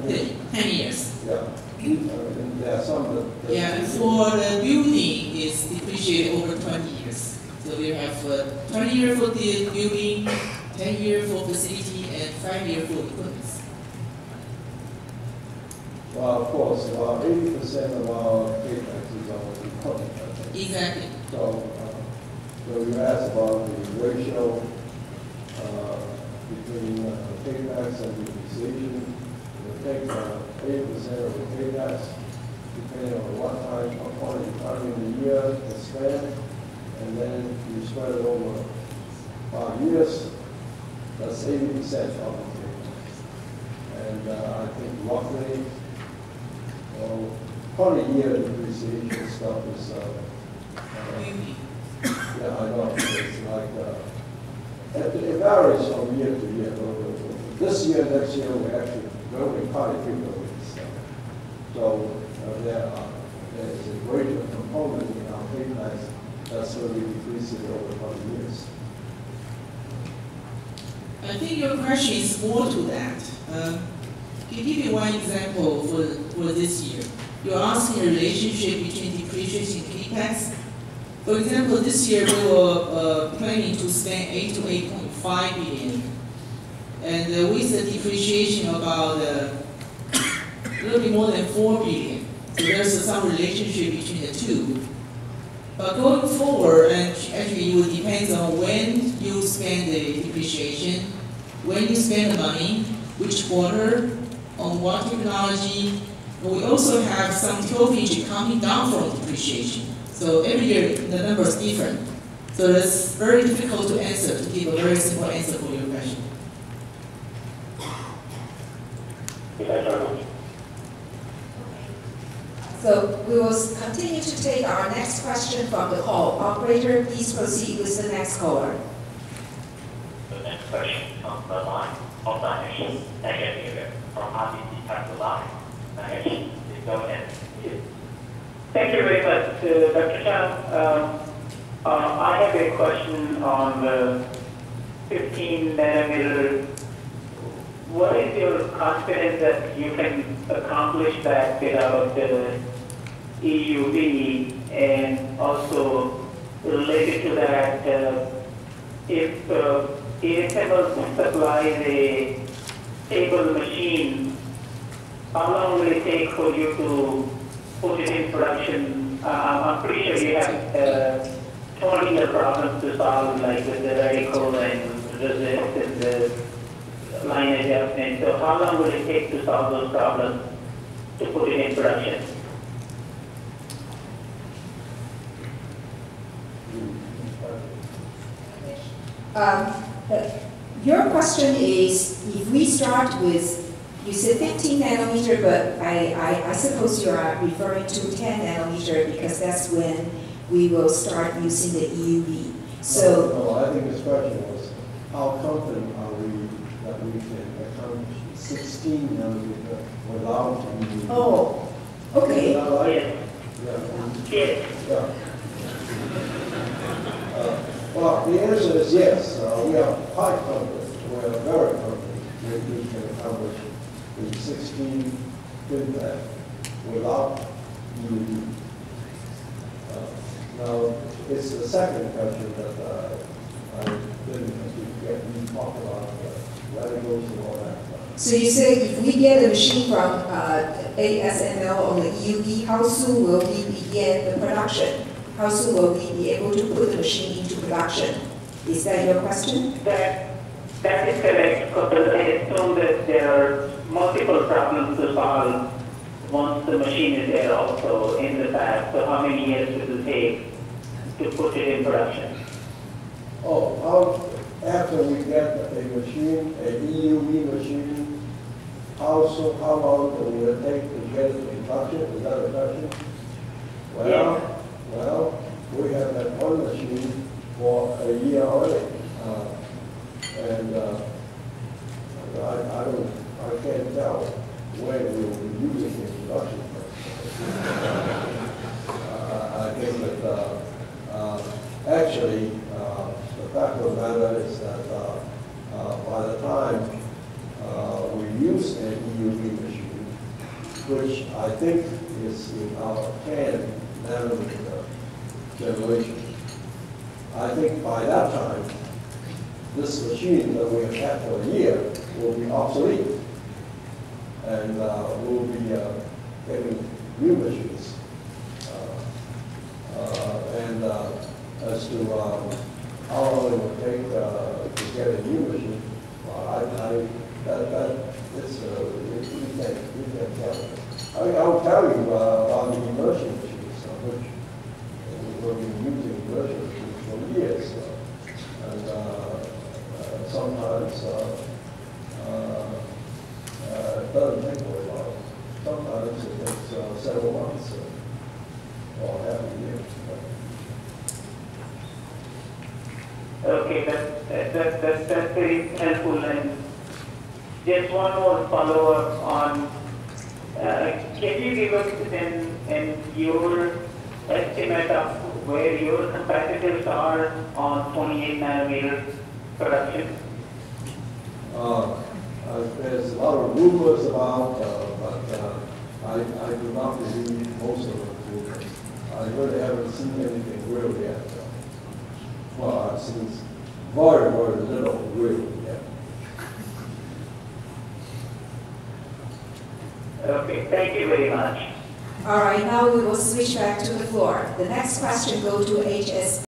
10 years. Yeah. And there are some that... Yeah, and for the building, it's depreciated over 20 years. So we have 20 years for the building, 10 years for facility, and 5 years for equipment. Well, of course, about 80% of our capex is on equipment. Exactly. So you asked about the ratio between capex and depreciation. It takes 80% of the capex, depending on what time in the year to spend, and then you spread it over 5 years. That's 80% of the capex. And I think roughly, probably year depreciation stuff is, yeah, I know, it's like, it varies from year to year. This year, next year, we actually really probably keep doing stuff. So there is a greater component in our capex that's going to be decreasing over 20 years. I think your question is more to that. Can you give me one example for this year? You're asking a relationship between depreciation and capex. For example, this year we were planning to spend 8 to 8.5 billion, and with the depreciation about a little bit more than 4 billion. So there's some relationship between the two. But going forward, and actually it will depend on when you spend the depreciation, when you spend the money, which quarter, on what technology. And we also have some topage coming down from depreciation. So every year the number is different. So it's very difficult to answer, to give a very simple answer for your question. So we will continue to take our next question from the call. Operator, please proceed with the next caller. The next question comes from the line of Danish from RBC Capital Line. Danish, please go ahead. Thank you very much, Dr. Chan. I have a question on the 15 nanometer. What is your confidence that you can accomplish that without the EUV? And also related to that, if ASML supplies a stable machine, how long will it take for you to put it in production? I'm pretty sure you have technical problems to solve, like with the reticle and resist and the line adjustment. So how long will it take to solve those problems to put it in production? Your question is, if we start with, you said 15 nanometer, but I suppose you are referring to 10 nanometer because that's when we will start using the EUV. So no, I think this question was, how confident are we that we can accomplish 16 nanometer without EUV? Oh, okay. Right? Yes. Yeah. Well, the answer is yes. We are quite confident. We are very confident that we can accomplish the 16 FinFET without EUV. Now, it's the second question that I didn't get. We talked about reticles and all that. So you say if we get a machine from ASML on the EUV, how soon will we begin the production? How soon will we be able to put the machine into production? Is that your question? That is correct, because I assume that there are multiple problems to solve once the machine is there also in the fab. So how many years will it take to put it in production? Oh, after we get a machine, an EUV machine, how long will it take to get it in production? Is that a question? Well, we have that one machine for a year already, and I can't tell when we will be using it in production. I think that actually the fact of the matter is that by the time we use an EUV machine, which I think is in our 10 nanometer generation. I think by that time, this machine that we have had for a year will be obsolete, and we'll be getting new machines. And as to how long it will take to get a new machine, we can't tell. I'll tell you on the immersion machines, which we've been using immersion machines for years, and sometimes it doesn't take very long. Sometimes it takes several months or half a year. Okay, that's very helpful. And just one more follow-up on, can you give us your estimate of where your competitors are on 28 nanometer production? There's a lot of rumors about, but I do not believe most of the rumors. I really haven't seen anything real yet. Well, I've seen very, very little real yet. Okay, thank you very much. All right, now we will switch back to the floor. The next question goes to HS.